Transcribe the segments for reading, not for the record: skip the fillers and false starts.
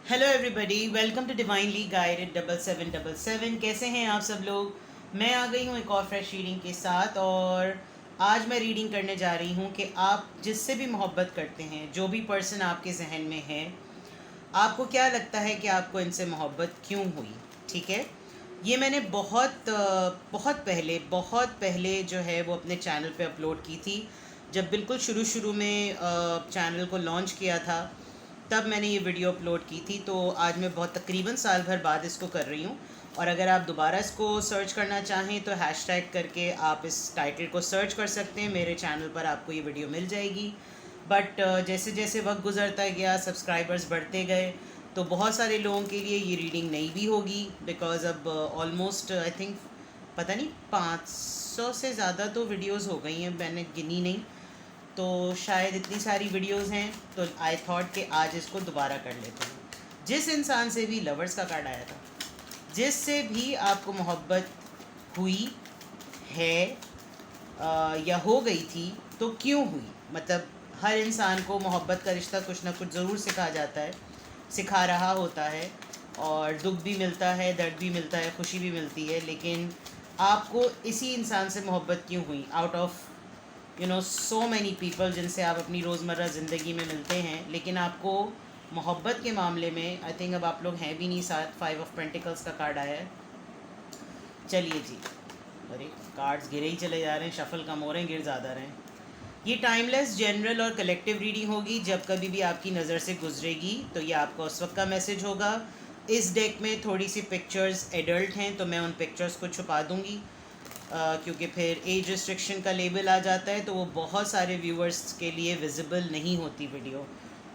Hello everybody, welcome to divinely guided 7777। कैसे हैं आप सब लोग। मैं आ गई हूँ एक और फ्रेश रीडिंग के साथ। और आज मैं रीडिंग करने जा रही हूँ कि आप जिससे भी मोहब्बत करते हैं, जो भी पर्सन आपके जहन में है, आपको क्या लगता है कि आपको इनसे मोहब्बत क्यों हुई। ठीक है, ये मैंने बहुत पहले जो है वो अपने चैनल पे अपलोड की थी। जब बिल्कुल शुरू शुरू में चैनल को लॉन्च किया था, तब मैंने ये वीडियो अपलोड की थी। तो आज मैं बहुत तकरीबन साल भर बाद इसको कर रही हूँ। और अगर आप दोबारा इसको सर्च करना चाहें तो हैशटैग करके आप इस टाइटल को सर्च कर सकते हैं। मेरे चैनल पर आपको ये वीडियो मिल जाएगी। बट जैसे जैसे वक्त गुजरता गया, सब्सक्राइबर्स बढ़ते गए, तो बहुत सारे लोगों के लिए ये रीडिंग नहीं भी होगी। बिकॉज़ अब ऑलमोस्ट आई थिंक पता नहीं 500 से ज़्यादा तो वीडियोस हो गई हैं, मैंने गिनी नहीं। तो शायद इतनी सारी वीडियोस हैं, तो आई थॉट कि आज इसको दोबारा कर लेते हैं। जिस इंसान से भी लवर्स का कार्ड आया था, जिससे भी आपको मोहब्बत हुई है या हो गई थी, तो क्यों हुई। मतलब हर इंसान को मोहब्बत का रिश्ता कुछ ना कुछ ज़रूर सिखा जाता है, सिखा रहा होता है। और दुख भी मिलता है, दर्द भी मिलता है, खुशी भी मिलती है। लेकिन आपको इसी इंसान से मोहब्बत क्यों हुई, out of so many people जिनसे आप अपनी रोज़मर्रा ज़िंदगी में मिलते हैं, लेकिन आपको मोहब्बत के मामले में आई थिंक अब आप लोग हैं भी नहीं साथ। 5 ऑफ पेंटिकल्स का कार्ड आया है। चलिए जी, अरे कार्ड्स गिरे ही चले जा रहे हैं, शफल कम हो रहे हैं, गिर ज़्यादा रहे हैं। ये टाइमलेस, जनरल और कलेक्टिव रीडिंग होगी। जब कभी भी आपकी नज़र से गुजरेगी तो ये आपका उस वक्त का मैसेज होगा। इस डेक में थोड़ी सी पिक्चर्स एडल्ट हैं, तो मैं उन पिक्चर्स को छुपा दूँगी क्योंकि फिर एज रिस्ट्रिक्शन का लेबल आ जाता है, तो वो बहुत सारे व्यूअर्स के लिए विजिबल नहीं होती वीडियो।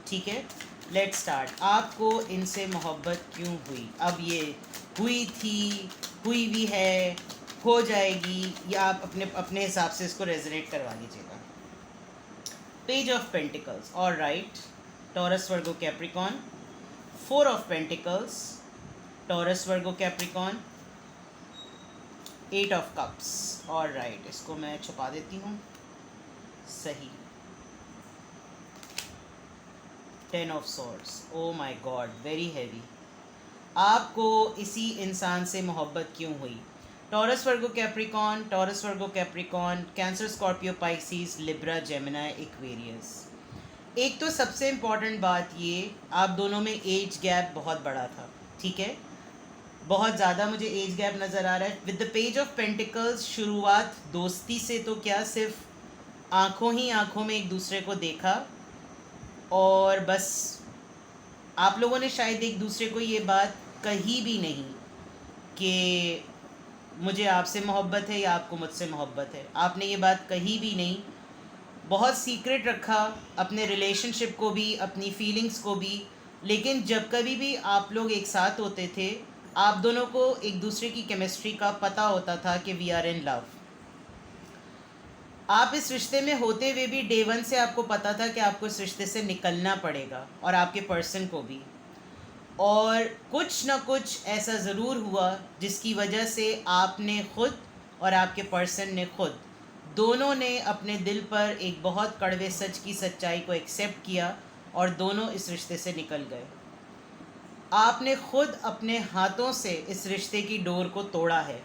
ठीक है, लेट्स स्टार्ट। आपको इनसे मोहब्बत क्यों हुई। अब ये हुई थी, हुई भी है, हो जाएगी, या आप अपने अपने हिसाब से इसको रेजोनेट करवा लीजिएगा। Page of pentacles, all right. Taurus, Virgo, Capricorn. 4 of pentacles, Taurus, Virgo, Capricorn. 8 of cups, all right. इसको मैं छुपा देती हूँ। सही। 10 of swords, oh my God, very heavy. आपको इसी इंसान से मोहब्बत क्यों हुई। Taurus, Virgo, Capricorn, Taurus, Virgo, Capricorn, Cancer, Scorpio, Pisces, Libra, Gemini, Aquarius. एक तो सबसे इम्पॉर्टेंट बात ये, आप दोनों में एज गैप बहुत बड़ा था। ठीक है, बहुत ज़्यादा मुझे एज गैप नज़र आ रहा है। With the page of pentacles, शुरुआत दोस्ती से तो क्या, सिर्फ आँखों ही आँखों में एक दूसरे को देखा, और बस आप लोगों ने शायद एक दूसरे को ये बात कही भी नहीं कि मुझे आपसे मोहब्बत है या आपको मुझसे मोहब्बत है। आपने ये बात कही भी नहीं, बहुत सीक्रेट रखा अपने रिलेशनशिप को भी, अपनी फीलिंग्स को भी। लेकिन जब कभी भी आप लोग एक साथ होते थे, आप दोनों को एक दूसरे की केमिस्ट्री का पता होता था कि वी आर इन लव। आप इस रिश्ते में होते हुए भी डे वन से आपको पता था कि आपको इस रिश्ते से निकलना पड़ेगा, और आपके पर्सन को भी। और कुछ ना कुछ ऐसा ज़रूर हुआ जिसकी वजह से आपने खुद और आपके पर्सन ने खुद, दोनों ने अपने दिल पर एक बहुत कड़वे सच की सच्चाई को एक्सेप्ट किया, और दोनों इस रिश्ते से निकल गए। आपने खुद अपने हाथों से इस रिश्ते की डोर को तोड़ा है,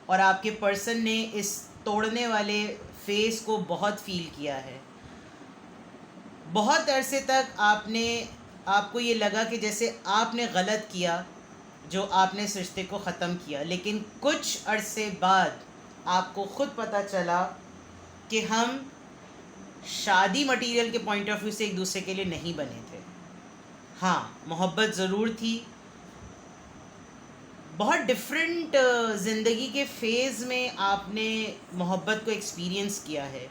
और आपके पर्सन ने इस तोड़ने वाले फेस को बहुत फील किया है। बहुत अरसे तक आपको ये लगा कि जैसे आपने गलत किया जो आपने इस रिश्ते को ख़त्म किया। लेकिन कुछ अरसे बाद आपको ख़ुद पता चला कि हम शादी मटेरियल के पॉइंट ऑफ व्यू से एक दूसरे के लिए नहीं बने थे। हाँ, मोहब्बत ज़रूर थी। बहुत डिफरेंट ज़िंदगी के फ़ेज़ में आपने मोहब्बत को एक्सपीरियंस किया है।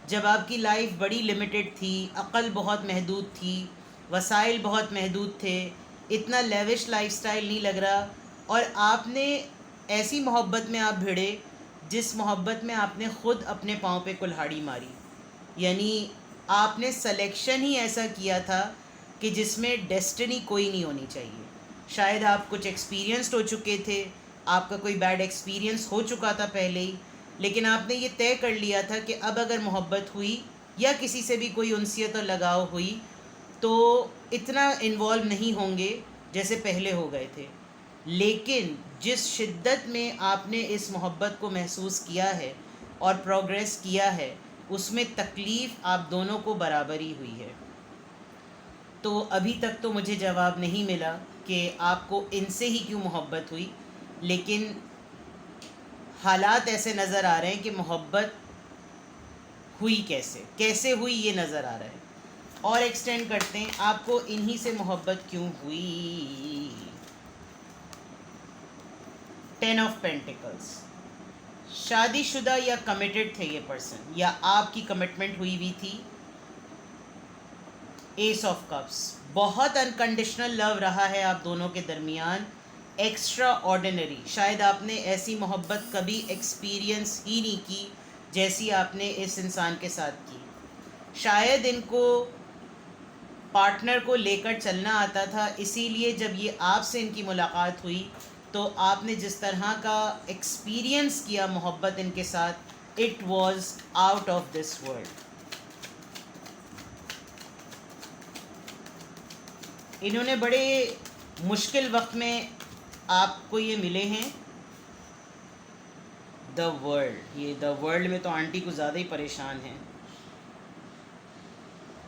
जब आपकी लाइफ बड़ी लिमिटेड थी, अक़ल बहुत महदूद थी, वसाइल बहुत महदूद थे, इतना लेविश लाइफस्टाइल नहीं लग रहा, और आपने ऐसी मोहब्बत में आप भिड़े जिस मोहब्बत में आपने ख़ुद अपने पाँव पे कुल्हाड़ी मारी। यानी आपने सलेक्शन ही ऐसा किया था कि जिसमें डेस्टिनी कोई नहीं होनी चाहिए। शायद आप कुछ एक्सपीरियंस्ड हो चुके थे, आपका कोई बैड एक्सपीरियंस हो चुका था पहले ही, लेकिन आपने ये तय कर लिया था कि अब अगर मोहब्बत हुई या किसी से भी कोई उनसियत और लगाव हुई तो इतना इन्वॉल्व नहीं होंगे जैसे पहले हो गए थे। लेकिन जिस शिद्दत में आपने इस मोहब्बत को महसूस किया है और प्रोग्रेस किया है, उसमें तकलीफ़ आप दोनों को बराबर ही हुई है। तो अभी तक तो मुझे जवाब नहीं मिला कि आपको इनसे ही क्यों मोहब्बत हुई, लेकिन हालात ऐसे नज़र आ रहे हैं कि मोहब्बत हुई कैसे हुई ये नज़र आ रहा है। और एक्सटेंड करते हैं, आपको इन्हीं से मोहब्बत क्यों हुई। 10 ऑफ पेंटिकल्स, शादीशुदा या कमिटेड थे ये पर्सन, या आपकी कमिटमेंट हुई भी थी। एस ऑफ कप्स, बहुत अनकंडीशनल लव रहा है आप दोनों के दरमियान, एक्स्ट्रा ऑर्डिनरी। शायद आपने ऐसी मोहब्बत कभी एक्सपीरियंस ही नहीं की जैसी आपने इस इंसान के साथ की। शायद इनको पार्टनर को लेकर चलना आता था, इसीलिए जब ये आपसे इनकी मुलाकात हुई तो आपने जिस तरह का एक्सपीरियंस किया मोहब्बत इनके साथ, it was out of this world. इन्होंने बड़े मुश्किल वक्त में आपको ये मिले हैं। द वर्ल्ड, ये द वर्ल्ड में तो आंटी को ज़्यादा ही परेशान है।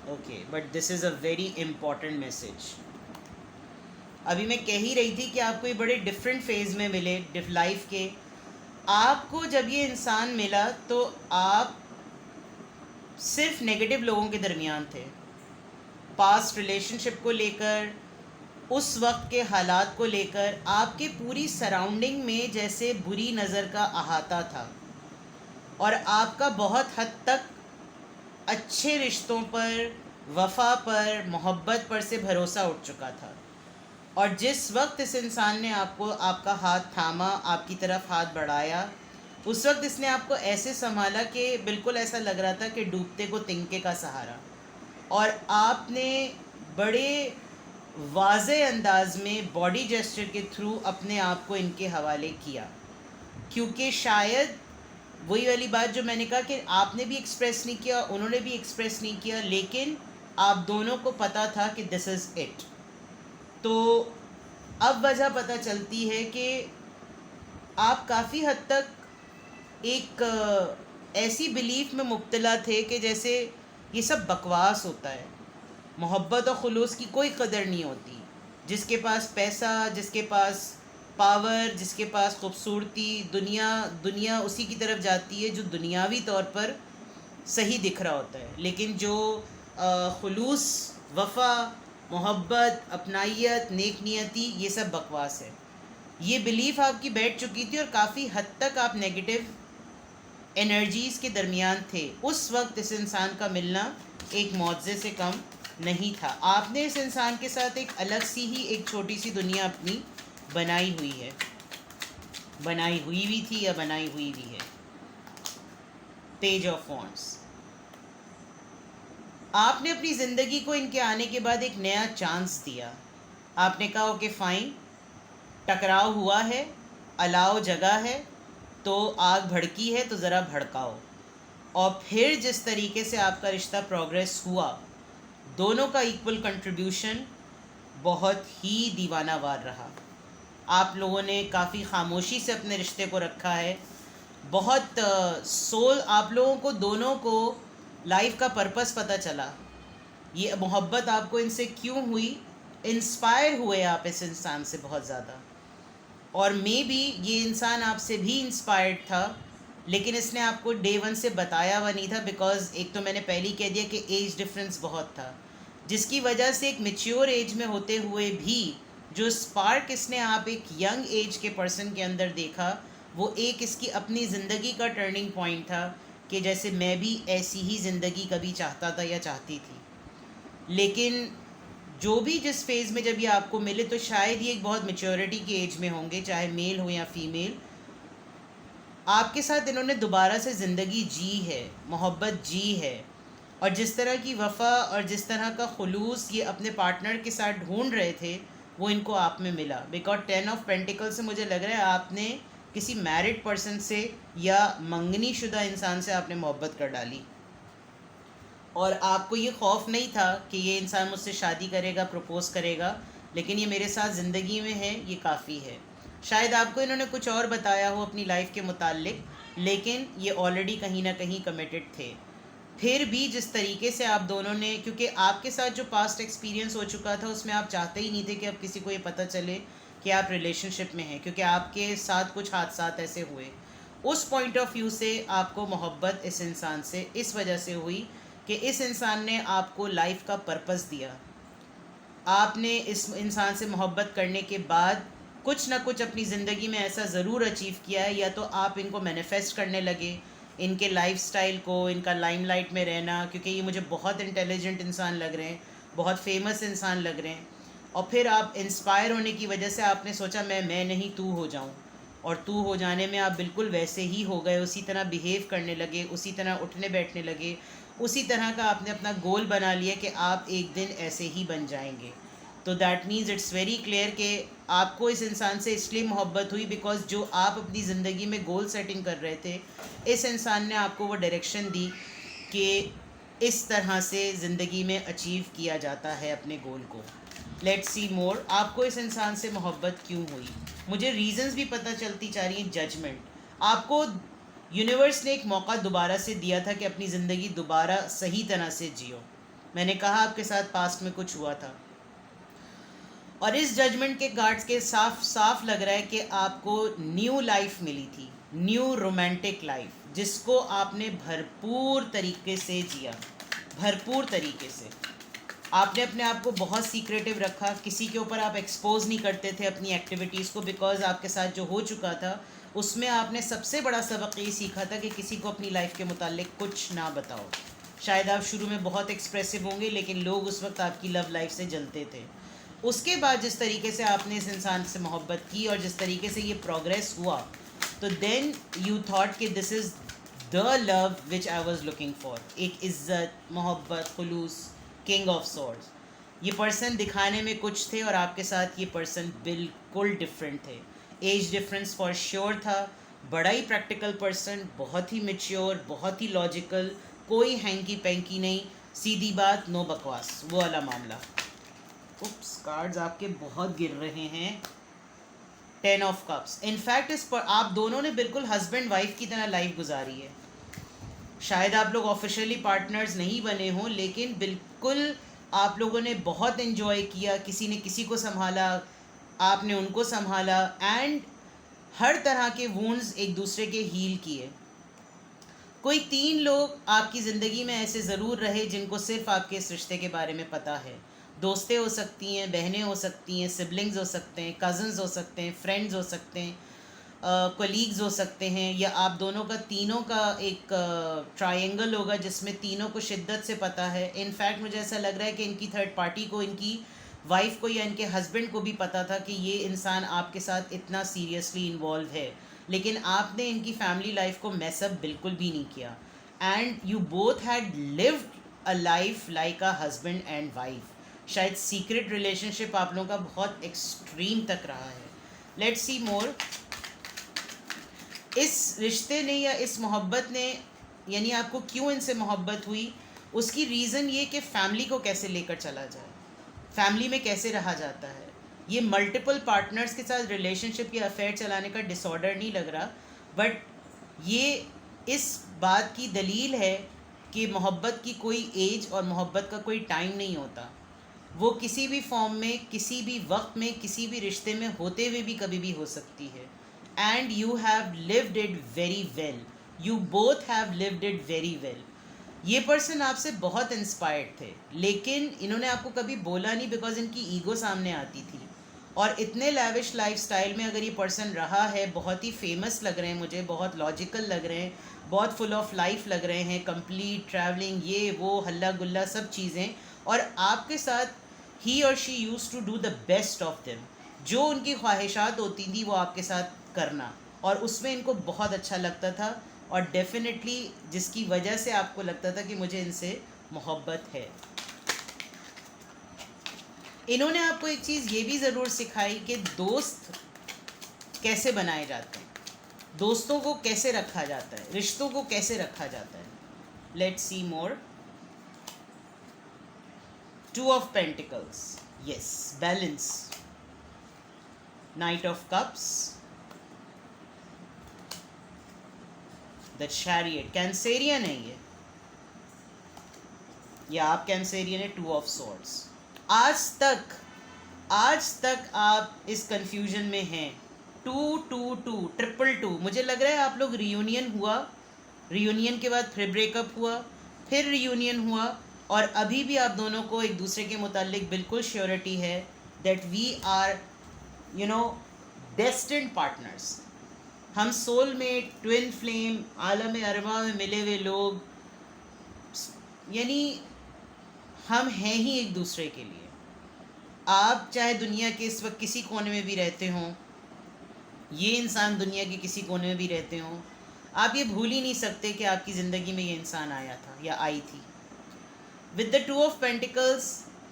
Okay, but this is a very important message. अभी मैं कह ही रही थी कि आपको ये बड़े डिफरेंट फेज़ में मिले लाइफ के। आपको जब ये इंसान मिला तो आप सिर्फ नेगेटिव लोगों के दरमियान थे, पास्ट रिलेशनशिप को लेकर, उस वक्त के हालात को लेकर आपके पूरी सराउंडिंग में जैसे बुरी नज़र का अहाता था, और आपका बहुत हद तक अच्छे रिश्तों पर, वफ़ा पर, मोहब्बत पर से भरोसा उठ चुका था। और जिस वक्त इस इंसान ने आपको, आपका हाथ थामा, आपकी तरफ हाथ बढ़ाया, उस वक्त इसने आपको ऐसे संभाला कि बिल्कुल ऐसा लग रहा था कि डूबते को तिनके का सहारा। और आपने बड़े वाज़े अंदाज में बॉडी जेस्चर के थ्रू अपने आप को इनके हवाले किया, क्योंकि शायद वही वाली बात जो मैंने कहा कि आपने भी एक्सप्रेस नहीं किया, उन्होंने भी एक्सप्रेस नहीं किया, लेकिन आप दोनों को पता था कि दिस इज़ इट। तो अब वजह पता चलती है कि आप काफ़ी हद तक एक ऐसी बिलीफ में मुब्तला थे कि जैसे ये सब बकवास होता है, मोहब्बत और खुलूस की कोई कदर नहीं होती। जिसके पास पैसा, जिसके पास पावर, जिसके पास खूबसूरती, दुनिया उसी की तरफ जाती है जो दुनियावी तौर पर सही दिख रहा होता है। लेकिन जो खुलूस, वफ़ा, मोहब्बत, अपनाइयत, नेक नियति, ये सब बकवास है। ये बिलीफ आपकी बैठ चुकी थी और काफ़ी हद तक आप नेगेटिव एनर्जीज़ के दरमियान थे। उस वक्त इस इंसान का मिलना एक मौज़े से कम नहीं था। आपने इस इंसान के साथ एक अलग सी ही एक छोटी सी दुनिया अपनी बनाई हुई है, बनाई हुई भी थी या बनाई हुई भी है। पेज ऑफ वॉन्ड्स, आपने अपनी ज़िंदगी को इनके आने के बाद एक नया चांस दिया। आपने कहा ओके फ़ाइन, टकराव हुआ है, अलाव जगह है, तो आग भड़की है तो ज़रा भड़काओ। और फिर जिस तरीके से आपका रिश्ता प्रोग्रेस हुआ, दोनों का इक्वल कंट्रीब्यूशन बहुत ही दीवानावार रहा। आप लोगों ने काफ़ी खामोशी से अपने रिश्ते को रखा है। बहुत सोल, आप लोगों को दोनों को लाइफ का पर्पस पता चला। ये मोहब्बत आपको इनसे क्यों हुई, इंस्पायर हुए आप इस इंसान से बहुत ज़्यादा। और मे बी ये इंसान आपसे भी इंस्पायर्ड था, लेकिन इसने आपको डे वन से बताया हुआ नहीं था, बिकॉज़ एक तो मैंने पहले ही कह दिया कि एज डिफरेंस बहुत था, जिसकी वजह से एक मैच्योर एज में होते हुए भी जो स्पार्क इसने आप एक यंग एज के पर्सन के अंदर देखा, वो एक इसकी अपनी ज़िंदगी का टर्निंग पॉइंट था कि जैसे मैं भी ऐसी ही ज़िंदगी कभी चाहता था या चाहती थी। लेकिन जो भी जिस फेज़ में जब ये आपको मिले, तो शायद ये एक बहुत मैच्योरिटी की एज में होंगे, चाहे मेल हो या फीमेल। आपके साथ इन्होंने दोबारा से ज़िंदगी जी है, मोहब्बत जी है, और जिस तरह की वफ़ा और जिस तरह का खुलूस ये अपने पार्टनर के साथ ढूंढ रहे थे, वो इनको आप में मिला। बिकॉज 10 ऑफ पेंटिकल से मुझे लग रहा है आपने किसी मैरिड पर्सन से या मंगनी शुदा इंसान से आपने मोहब्बत कर डाली, और आपको ये खौफ नहीं था कि ये इंसान मुझसे शादी करेगा, प्रपोज़ करेगा, लेकिन ये मेरे साथ ज़िंदगी में है, ये काफ़ी है। शायद आपको इन्होंने कुछ और बताया हो अपनी लाइफ के मुतालिक, लेकिन ये ऑलरेडी कहीं ना कहीं कमिटेड थे। फिर भी जिस तरीके से आप दोनों ने, क्योंकि आपके साथ जो पास्ट एक्सपीरियंस हो चुका था उसमें आप चाहते ही नहीं थे कि अब किसी को ये पता चले कि आप रिलेशनशिप में हैं, क्योंकि आपके साथ कुछ हादसात ऐसे हुए। उस पॉइंट ऑफ व्यू से आपको मोहब्बत इस इंसान से इस वजह से हुई कि इस इंसान ने आपको लाइफ का पर्पस दिया। आपने इस इंसान से मोहब्बत करने के बाद कुछ ना कुछ अपनी ज़िंदगी में ऐसा ज़रूर अचीव किया है, या तो आप इनको मैनिफेस्ट करने लगे, इनके लाइफस्टाइल को, इनका लाइमलाइट में रहना, क्योंकि ये मुझे बहुत इंटेलिजेंट इंसान लग रहे हैं, बहुत फेमस इंसान लग रहे हैं, और फिर आप इंस्पायर होने की वजह से आपने सोचा मैं नहीं तू हो जाऊं, और तू हो जाने में आप बिल्कुल वैसे ही हो गए, उसी तरह बिहेव करने लगे, उसी तरह उठने बैठने लगे, उसी तरह का आपने अपना गोल बना लिया कि आप एक दिन ऐसे ही बन जाएंगे। तो that means it's very clear कि आपको इस इंसान से इसलिए मोहब्बत हुई बिकॉज जो आप अपनी ज़िंदगी में गोल सेटिंग कर रहे थे, इस इंसान ने आपको वो डायरेक्शन दी कि इस तरह से ज़िंदगी में अचीव किया जाता है अपने गोल को। लेट्स सी मोर, आपको इस इंसान से मोहब्बत क्यों हुई? मुझे रीजंस भी पता चलती जा रही हैं। जजमेंट, आपको यूनिवर्स ने एक मौका दोबारा से दिया था कि अपनी ज़िंदगी दोबारा सही तरह से जियो। मैंने कहा आपके साथ पास्ट में कुछ हुआ था, और इस जजमेंट के कार्ड्स के साफ साफ लग रहा है कि आपको न्यू लाइफ मिली थी, न्यू रोमांटिक लाइफ, जिसको आपने भरपूर तरीके से जिया। भरपूर तरीके से आपने अपने आप को बहुत सीक्रेटिव रखा, किसी के ऊपर आप एक्सपोज नहीं करते थे अपनी एक्टिविटीज़ को, बिकॉज आपके साथ जो हो चुका था उसमें आपने सबसे बड़ा सबक ये सीखा था कि किसी को अपनी लाइफ के मुतालिक कुछ ना बताओ। शायद आप शुरू में बहुत एक्सप्रेसिव होंगे, लेकिन लोग उस वक्त आपकी लव लाइफ से जलते थे। उसके बाद जिस तरीके से आपने इस इंसान से मोहब्बत की और जिस तरीके से ये प्रोग्रेस हुआ, तो देन यू थॉट कि this is the love which I was looking for. एक इज़्ज़त, मोहब्बत, खुलूस, किंग ऑफ सॉर्ड्स। ये पर्सन दिखाने में कुछ थे और आपके साथ ये पर्सन बिल्कुल डिफरेंट थे। एज डिफरेंस फॉर श्योर था, बड़ा ही प्रैक्टिकल पर्सन, बहुत ही मैच्योर, बहुत ही लॉजिकल, कोई हैंकी पैंकी नहीं, सीधी बात, नो बकवास, वो वाला मामला। उप्स, कार्ड्स आपके बहुत गिर रहे हैं। 10 ऑफ कप्स। इनफैक्ट इस पर आप दोनों ने बिल्कुल हस्बैंड वाइफ की तरह लाइफ गुजारी है। शायद आप लोग ऑफिशियली पार्टनर्स नहीं बने हों, लेकिन बिल्कुल आप लोगों ने बहुत एंजॉय किया, किसी ने किसी को संभाला, आपने उनको संभाला, एंड हर तरह के वुंड्स एक दूसरे के हील किए। कोई 3 लोग आपकी ज़िंदगी में ऐसे ज़रूर रहे जिनको सिर्फ आपके इस रिश्ते के बारे में पता है। दोस्तें हो सकती हैं, बहनें हो सकती हैं, सिबलिंग्स हो सकते हैं, कज़न्स हो सकते हैं, फ्रेंड्स हो सकते हैं, कलीग्स हो सकते हैं, या आप दोनों का, तीनों का एक ट्रायंगल होगा जिसमें तीनों को शिद्दत से पता है। इनफैक्ट मुझे ऐसा लग रहा है कि इनकी थर्ड पार्टी को, इनकी वाइफ को या इनके हस्बैंड को भी पता था कि ये इंसान आपके साथ इतना सीरियसली इन्वॉल्व है, लेकिन आपने इनकी फैमिली लाइफ को मैसअप बिल्कुल भी नहीं किया। And you both had lived a life like a husband and wife. शायद सीक्रेट रिलेशनशिप आप लोगों का बहुत एक्सट्रीम तक रहा है। लेट्स सी मोर। इस रिश्ते ने या इस मोहब्बत ने, यानी आपको क्यों इनसे मोहब्बत हुई, उसकी रीज़न ये कि फ़ैमिली को कैसे लेकर चला जाए, फैमिली में कैसे रहा जाता है। ये मल्टीपल पार्टनर्स के साथ रिलेशनशिप या अफेयर चलाने का डिसऑर्डर नहीं लग रहा, बट ये इस बात की दलील है कि मोहब्बत की कोई एज और मोहब्बत का कोई टाइम नहीं होता। वो किसी भी फॉर्म में, किसी भी वक्त में, किसी भी रिश्ते में होते हुए भी कभी भी हो सकती है। And you have lived it very well, you both have lived it very well. ये पर्सन आपसे बहुत इंस्पायर्ड थे, लेकिन इन्होंने आपको कभी बोला नहीं बिकॉज इनकी ईगो सामने आती थी। और इतने लैविश लाइफस्टाइल में अगर ये पर्सन रहा है, बहुत ही फेमस लग रहे हैं मुझे, बहुत लॉजिकल लग रहे हैं, बहुत फुल ऑफ लाइफ लग रहे हैं, कंप्लीट ट्रैवलिंग, ये वो हल्ला गुल्ला सब चीज़ें, और आपके साथ ही और she use to do the best of them. जो उनकी ख्वाहिशात होती थी वो आपके साथ करना, और उसमें इनको बहुत अच्छा लगता था, और डेफिनेटली जिसकी वजह से आपको लगता था कि मुझे इनसे मोहब्बत है। इन्होंने आपको एक चीज़ ये भी ज़रूर सिखाई कि दोस्त कैसे बनाए जाते हैं, दोस्तों को कैसे रखा जाता है, रिश्तों को कैसे रखा जाता है। Let's see more. 2 of pentacles. Yes, balance, night of cups, the chariot, Cancerian है ये, या आप कैंसेरियन है, 2 ऑफ सॉर्ड्स। आज तक आप इस कंफ्यूजन में हैं, 2 2 2 ट्रिपल 2। मुझे लग रहा है आप लोग रियूनियन हुआ, रियूनियन के बाद फिर ब्रेकअप हुआ, फिर रियूनियन हुआ, और अभी भी आप दोनों को एक दूसरे के मुतालिक बिल्कुल श्योरिटी है that we are destined partners. हम सोलमेट, ट्विन फ्लेम, आलम अरवा में मिले हुए लोग, यानी हम हैं ही एक दूसरे के लिए। आप चाहे दुनिया के इस वक्त किसी कोने में भी रहते हों, ये इंसान दुनिया के किसी कोने में भी रहते हों, आप ये भूल ही नहीं सकते कि आपकी ज़िंदगी में ये इंसान आया था या आई थी। विद द 2 ऑफ पेंटिकल्स,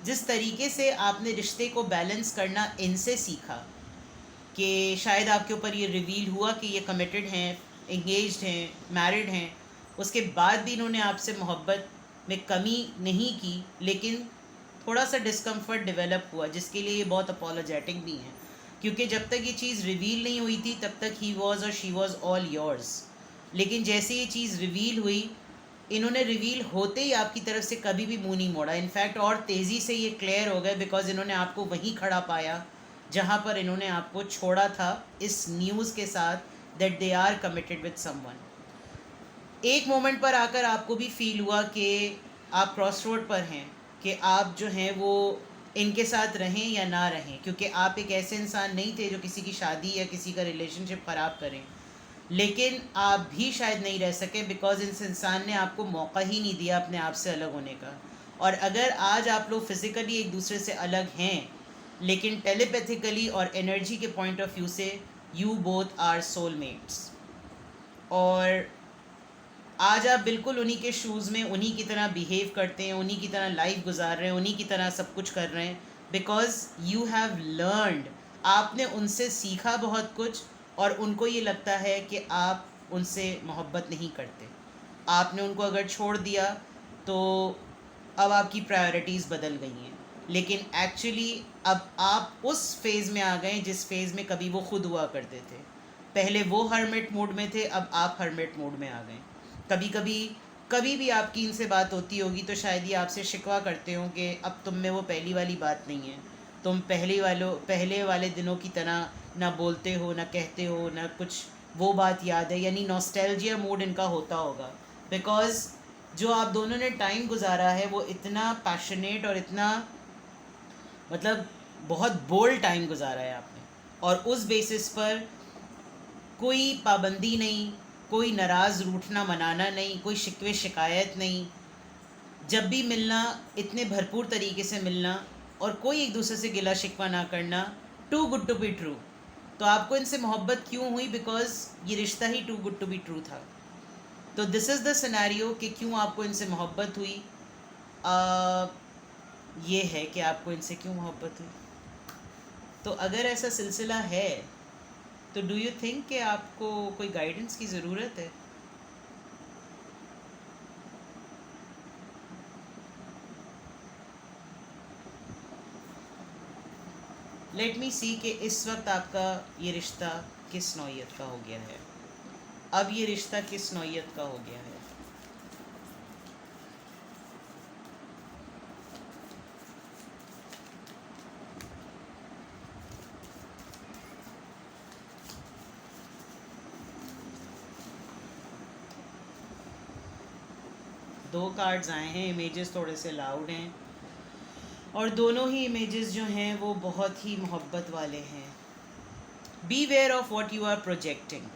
जिस तरीके से आपने रिश्ते को बैलेंस करना इनसे सीखा, कि शायद आपके ऊपर ये रिवील हुआ कि ये कमिटेड हैं, एंगेज्ड हैं, मैरिड हैं, उसके बाद भी इन्होंने आपसे मोहब्बत में कमी नहीं की, लेकिन थोड़ा सा डिस्कम्फर्ट डेवलप हुआ, जिसके लिए ये बहुत अपोलोजेटिक भी हैं, क्योंकि जब तक ये चीज़ रिवील नहीं हुई थी तब तक ही वॉज और शी वॉज ऑल योर्स। लेकिन जैसे ये चीज़ रिवील हुई, इन्होंने रिवील होते ही आपकी तरफ से कभी भी मुंह नहीं मोड़ा। इनफैक्ट और तेज़ी से ये क्लियर हो गए, बिकॉज इन्होंने आपको वहीं खड़ा पाया जहाँ पर इन्होंने आपको छोड़ा था, इस न्यूज़ के साथ that they are committed with someone. एक मोमेंट पर आकर आपको भी फील हुआ कि आप क्रॉस रोड पर हैं, कि आप जो हैं वो इनके साथ रहें या ना रहें, क्योंकि आप एक ऐसे इंसान नहीं थे जो किसी की शादी या किसी का रिलेशनशिप ख़राब करें, लेकिन आप भी शायद नहीं रह सके बिकॉज इस इंसान ने आपको मौका ही नहीं दिया अपने आप से अलग होने का। और अगर आज आप लोग फिज़िकली एक दूसरे से अलग हैं, लेकिन टेलीपैथिकली और एनर्जी के पॉइंट ऑफ व्यू से यू बोथ आर सोलमेट्स, और आज आप बिल्कुल उन्हीं के शूज़ में उन्हीं की तरह बिहेव करते हैं, उन्हीं की तरह लाइफ गुजार रहे हैं, उन्हीं की तरह सब कुछ कर रहे हैं, बिकॉज यू हैव लर्नड, आपने उनसे सीखा बहुत कुछ, और उनको ये लगता है कि आप उनसे मोहब्बत नहीं करते। आपने उनको अगर छोड़ दिया तो अब आपकी प्रायोरिटीज़ बदल गई हैं, लेकिन एक्चुअली अब आप उस फेज़ में आ गए जिस फेज़ में कभी वो खुद हुआ करते थे। पहले वो हर्मिट मोड में थे, अब आप हर्मिट मोड में आ गए। कभी भी आपकी इनसे बात होती होगी तो शायद ये आपसे शिकवा करते हो कि अब तुम में वो पहली वाली बात नहीं है, तुम पहले वाले दिनों की तरह ना बोलते हो, ना कहते हो, ना कुछ वो बात याद है, यानी नॉस्टैल्जिया मूड इनका होता होगा, बिकॉज़ जो आप दोनों ने टाइम गुजारा है वो इतना पैशनेट और इतना मतलब बहुत बोल्ड टाइम गुजारा है आपने, और उस बेसिस पर कोई पाबंदी नहीं, कोई नाराज़ रूठना मनाना नहीं, कोई शिकवे शिकायत नहीं, जब भी मिलना इतने भरपूर तरीके से मिलना, और कोई एक दूसरे से गिला शिकवा ना करना, too good to be true. तो आपको इनसे मोहब्बत क्यों हुई? बिकॉज़ ये रिश्ता ही too good to be true था। तो दिस इज़ द सिनेरियो कि क्यों आपको इनसे मोहब्बत हुई। ये है कि आपको इनसे क्यों मोहब्बत हुई। तो अगर ऐसा सिलसिला है तो डू यू थिंक कि आपको कोई गाइडेंस की ज़रूरत है? लेट मी सी कि इस वक्त आपका ये रिश्ता किस नौइयत का हो गया है। अब ये रिश्ता किस नौइयत का हो गया है। दो कार्ड्स आए हैं, इमेजेस थोड़े से लाउड हैं, और दोनों ही इमेजेस जो हैं वो बहुत ही मोहब्बत वाले हैं। Beware of what you are projecting,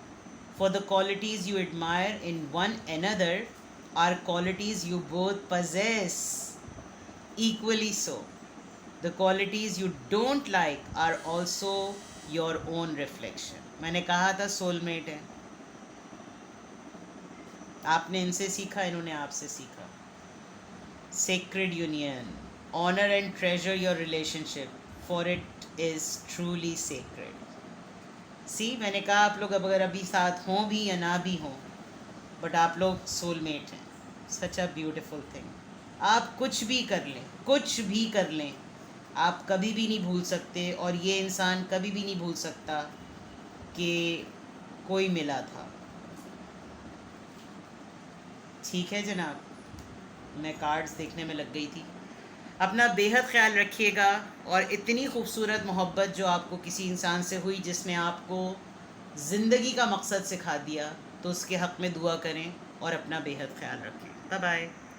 for the qualities you admire in one another are qualities you both possess equally so. The qualities you don't like are also your own reflection. मैंने कहा था soulmate है, आपने इनसे सीखा, इन्होंने आपसे सीखा। Sacred union, honor and treasure your relationship, for it is truly sacred. मैंने कहा आप लोग अब अगर अभी साथ हों भी या ना भी हों, बट आप लोग सोलमेट हैं। सच अ ब्यूटिफुल थिंग। आप कुछ भी कर लें, कुछ भी कर लें, आप कभी भी नहीं भूल सकते, और ये इंसान कभी भी नहीं भूल सकता कि कोई मिला था। ठीक है जनाब, मैं कार्ड्स देखने में लग गई थी। अपना बेहद ख्याल रखिएगा, और इतनी खूबसूरत मोहब्बत जो आपको किसी इंसान से हुई जिसने आपको ज़िंदगी का मकसद सिखा दिया, तो उसके हक़ में दुआ करें और अपना बेहद ख्याल रखें। Bye bye.